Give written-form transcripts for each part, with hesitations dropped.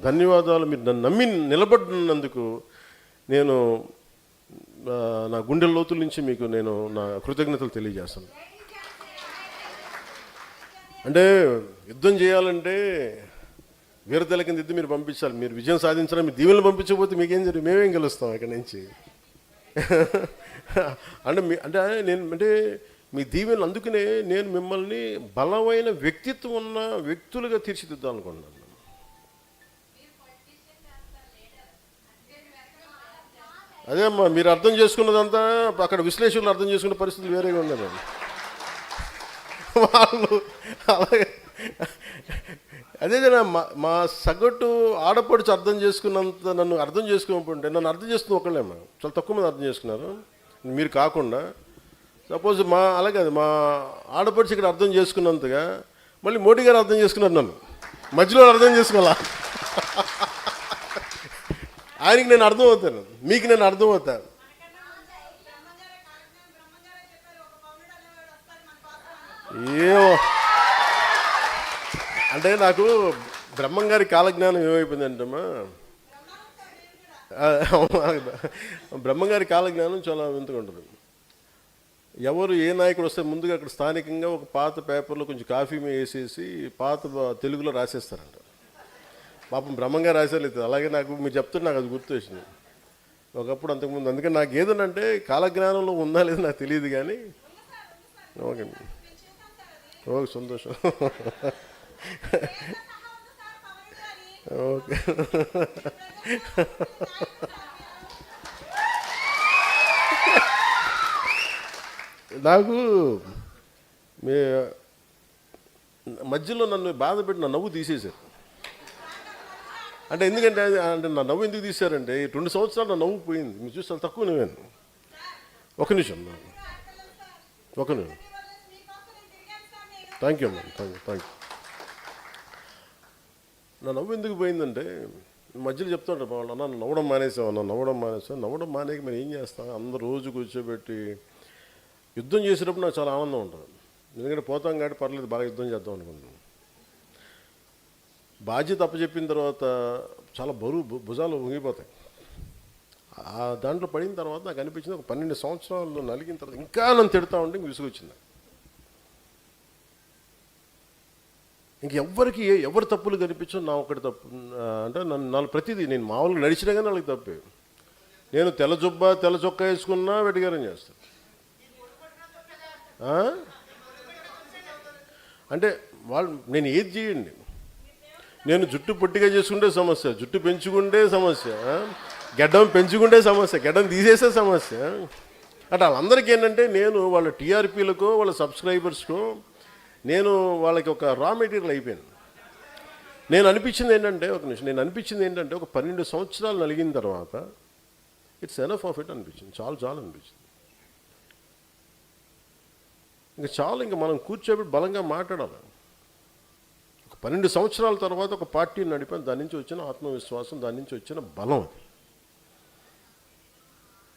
ధన్యవాదాలు. మీరు నన్ను నమ్మి నిలబడినందుకు నేను నా గుండె లోతుల నుంచి మీకు నేను నా కృతజ్ఞతలు తెలియజేస్తాను. అంటే యుద్ధం చేయాలంటే వీరతల కింద యుద్ధం మీరు పంపించాలి. మీరు విజయం సాధించాలి. మీరు దీవెనలు పంపించకపోతే మీకేం జరిగింది? మేమేం గెలుస్తాం ఇక్కడి నుంచి. అంటే మీ దీవెనలు, అందుకనే నేను మిమ్మల్ని బలమైన వ్యక్తిత్వం ఉన్న వ్యక్తులుగా తీర్చిదిద్దాం అనుకున్నాను. అదే అమ్మా, మీరు అర్థం చేసుకున్నదంతా అక్కడ విశ్లేషకులు అర్థం చేసుకునే పరిస్థితులు వేరేగా ఉన్నది. వాళ్ళు అలాగే అదే మా సగటు ఆడపడుచు అర్థం చేసుకున్నంత నన్ను అర్థం చేసుకోకుంటే, నన్ను అర్థం చేసుకుని ఒకళ్ళేమ్మా చాలా తక్కువ మంది అర్థం చేసుకున్నారు, మీరు కాకుండా. సపోజ్ అలాగే మా ఆడపడుచు ఇక్కడ అర్థం చేసుకున్నంతగా మళ్ళీ మోడీ గారు అర్థం చేసుకున్నారు, నన్ను మధ్యలో అర్థం చేసుకోవాలా. ఆయనకి నేను అర్థం అవుతాను, మీకు నేను అర్థం అవుతాను. ఏమో అంటే నాకు బ్రహ్మంగారి కాలజ్ఞానం ఏమైపోయిందంటమ్మా, బ్రహ్మంగారి కాలజ్ఞానం చాలా వింతగా ఉంటుంది. ఎవరు ఏ నాయకుడు వస్తే ముందుగా అక్కడ స్థానికంగా ఒక పాత పేపర్లో కొంచెం కాఫీ వేసేసి పాత తెలుగులో రాసేస్తారంట. పాపం బ్రహ్మంగారు రాసేలేదు. అలాగే నాకు మీరు చెప్తుంటే నాకు అది గుర్తు వచ్చింది ఒకప్పుడు, అంతకుముందు. అందుకని నాకు ఏదనంటే కాలజ్ఞానంలో ఉందా లేదా నాకు తెలియదు, కానీ ఓకే ఓకే సంతోషం. ఓకే నాకు మీ మధ్యలో నన్ను బాధ పెట్టి నా నవ్వు తీసేశారు. అంటే ఎందుకంటే నా నవ్వు ఎందుకు తీశారంటే 2 సంవత్సరాలు నా నవ్వు పోయింది. మీరు చూస్తే తక్కువ నవ్వాను. ఒక నిమిషం థ్యాంక్ యూ అమ్మా, థ్యాంక్ యూ. నా నవ్వు ఎందుకు పోయిందంటే మధ్యలో చెప్తుంటారు వాళ్ళు, అన్న నవ్వడం నవ్వడం మానేకి మేము ఏం చేస్తాం, అందరూ రోజు కూర్చోబెట్టి యుద్ధం చేసేటప్పుడు నాకు చాలా ఆనందం ఉంటుంది. ఎందుకంటే పోతాం కాబట్టి పర్లేదు, బాగా యుద్ధం చేద్దాం అనుకుంటున్నాం. బాధ్యత అప్పచెప్పిన తర్వాత చాలా బరువు, భుజాలు వంగిపోతాయి. ఆ దాంట్లో పడిన తర్వాత నాకు అనిపించింది, ఒక 12 సంవత్సరాలు నలిగిన తర్వాత ఇంకా నన్ను తిడతా ఉంటే ఇంక విసుగొచ్చింది. ఇంకెవ్వరికి ఎవరు తప్పులు కనిపించో నా ఒకటి తప్పు అంటే నన్ను ప్రతిదీ నేను మామూలుగా నడిచినా కానీ వాళ్ళకి తప్పే. నేను తెల్ల చొక్కా వేసుకున్నా వెటిగారం చేస్తాను. అంటే నేను ఏది చేయండి, నేను జుట్టు పొట్టిగా చేసుకుంటే సమస్య, జుట్టు పెంచుకుంటే సమస్య, గడ్డం పెంచుకుంటే సమస్య, గడ్డం తీసేసే సమస్య. అంటే వాళ్ళందరికీ ఏంటంటే నేను వాళ్ళ టీఆర్పీలకో వాళ్ళ సబ్స్క్రైబర్స్కో నేను వాళ్ళకి ఒక రా మెటీరియల్ అయిపోయాను. నేను అనిపించింది ఏంటంటే ఒక 12 సంవత్సరాలు నలిగిన తర్వాత ఇట్స్ ఎనఫ్ ఆఫ్ ఇట్ అనిపించింది. చాలా అనిపించింది. ఇంకా మనం కూర్చోబెట్టి బలంగా మాట్లాడాలి. ఒక 12 సంవత్సరాల తర్వాత ఒక పార్టీని నడిపాను. దాని నుంచి వచ్చిన ఆత్మవిశ్వాసం, దాని నుంచి వచ్చిన బలం, అది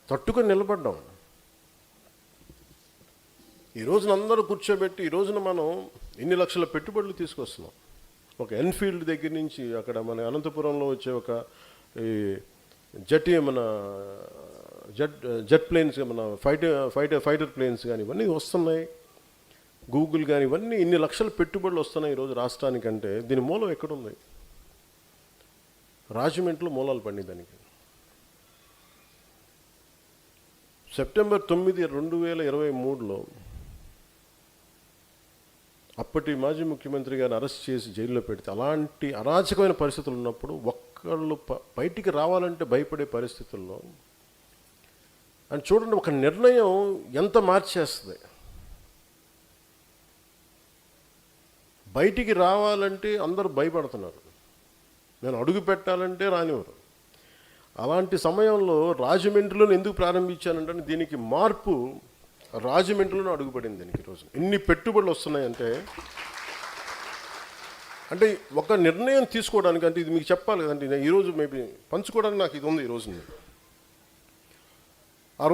తట్టుకొని నిలబడ్డాం. ఈ రోజున అందరూ కూర్చోబెట్టి ఈ రోజున మనం ఎన్ని లక్షల పెట్టుబడులు తీసుకొస్తున్నాం. ఒక ఎన్ఫీల్డ్ దగ్గర నుంచి అక్కడ మన అనంతపురంలో వచ్చే ఒక ఈ జెట్ ప్లేన్స్, మన ఫైటర్ ప్లేన్స్ కానీ ఇవన్నీ వస్తున్నాయి. గూగుల్ కానీ ఇవన్నీ ఇన్ని లక్షల పెట్టుబడులు వస్తున్నాయి ఈరోజు రాష్ట్రానికంటే దీని మూలం ఎక్కడుంది? రాజమండ్రిలో మూలాలు పడినాయి దానికి. సెప్టెంబర్ 9, 2023లో అప్పటి మాజీ ముఖ్యమంత్రి గారిని అరెస్ట్ చేసి జైల్లో పెడితే, అలాంటి అరాచకమైన పరిస్థితులు ఉన్నప్పుడు ఒక్కళ్ళు బయటికి రావాలంటే భయపడే పరిస్థితుల్లో అని చూడండి, ఒక నిర్ణయం ఎంత మార్చేస్తుంది. బయటికి రావాలంటే అందరూ భయపడుతున్నారు, నేను అడుగు పెట్టాలంటే రానివ్వరు. అలాంటి సమయంలో రాజమండ్రిలో ఎందుకు ప్రారంభించానంటే దీనికి మార్పు రాజమండ్రిలోనే అడుగుపడింది. దీనికి ఈరోజు ఎన్ని పెట్టుబడులు వస్తున్నాయంటే, అంటే ఒక నిర్ణయం తీసుకోవడానికి, అంటే ఇది మీకు చెప్పాలి కదండి, ఈరోజు మేబీ పంచుకోవడానికి నాకు ఇది ఉంది ఈరోజు.